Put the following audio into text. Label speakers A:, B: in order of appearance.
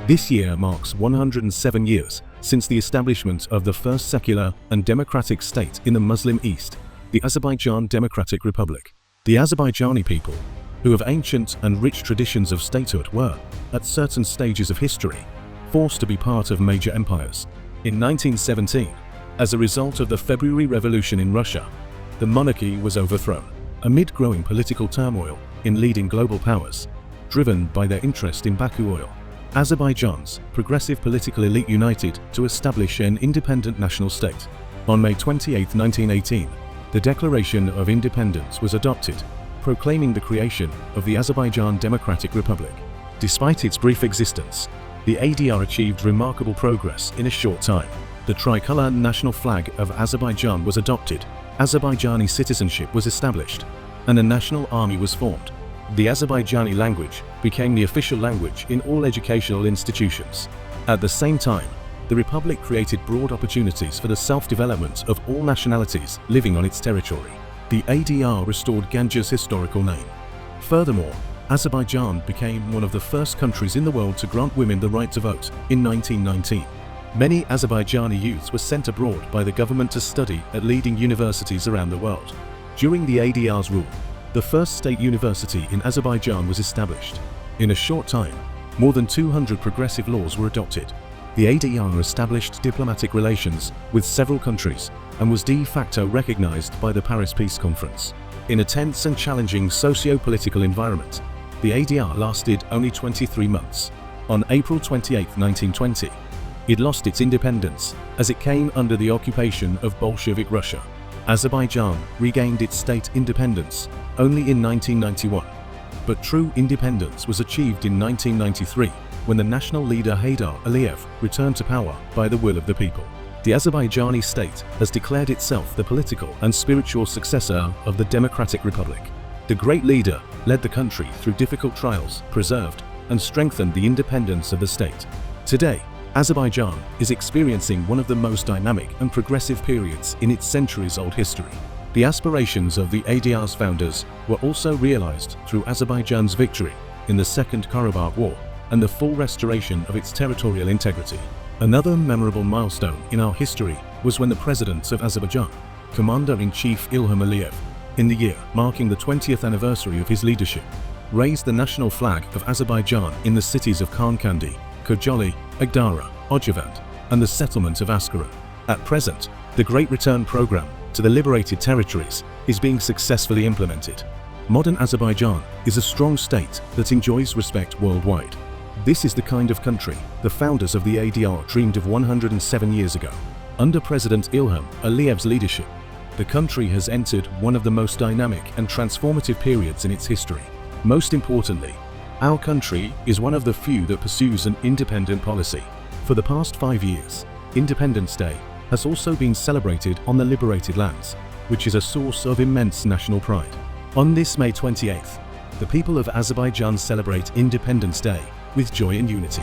A: This year marks 107 years since the establishment of the first secular and democratic state in the Muslim East, the Azerbaijan Democratic Republic. The Azerbaijani people, who have ancient and rich traditions of statehood, were, at certain stages of history, forced to be part of major empires. In 1917, as a result of the February Revolution in Russia, the monarchy was overthrown, amid growing political turmoil in leading global powers, driven by their interest in Baku oil. Azerbaijan's progressive political elite united to establish an independent national state. On May 28, 1918, the Declaration of Independence was adopted, proclaiming the creation of the Azerbaijan Democratic Republic. Despite its brief existence, the ADR achieved remarkable progress in a short time. The tricolor national flag of Azerbaijan was adopted, Azerbaijani citizenship was established, and a national army was formed. The Azerbaijani language became the official language in all educational institutions. At the same time, the Republic created broad opportunities for the self-development of all nationalities living on its territory. The ADR restored Ganj's historical name. Furthermore, Azerbaijan became one of the first countries in the world to grant women the right to vote in 1919. Many Azerbaijani youths were sent abroad by the government to study at leading universities around the world. During the ADR's rule, the first state university in Azerbaijan was established. In a short time, more than 200 progressive laws were adopted. The ADR established diplomatic relations with several countries and was de facto recognized by the Paris Peace Conference. In a tense and challenging socio-political environment, the ADR lasted only 23 months. On April 28, 1920, it lost its independence as it came under the occupation of Bolshevik Russia. Azerbaijan regained its state independence only in 1991, but true independence was achieved in 1993 when the national leader Heydar Aliyev returned to power by the will of the people. The Azerbaijani state has declared itself the political and spiritual successor of the Democratic Republic. The great leader led the country through difficult trials, preserved and strengthened the independence of the state. Today, Azerbaijan is experiencing one of the most dynamic and progressive periods in its centuries-old history. The aspirations of the ADR's founders were also realized through Azerbaijan's victory in the Second Karabakh War and the full restoration of its territorial integrity. Another memorable milestone in our history was when the President of Azerbaijan, Commander-in-Chief Ilham Aliyev, in the year marking the 20th anniversary of his leadership, raised the national flag of Azerbaijan in the cities of Karnkandi, Khojaly, Agdara, Ojavand, and the settlement of Askara. At present, the Great Return program to the liberated territories is being successfully implemented. Modern Azerbaijan is a strong state that enjoys respect worldwide. This is the kind of country the founders of the ADR dreamed of 107 years ago. Under President Ilham Aliyev's leadership, the country has entered one of the most dynamic and transformative periods in its history. Most importantly, our country is one of the few that pursues an independent policy. For the past 5 years, Independence Day has also been celebrated on the liberated lands, which is a source of immense national pride. On this May 28th, the people of Azerbaijan celebrate Independence Day with joy and unity.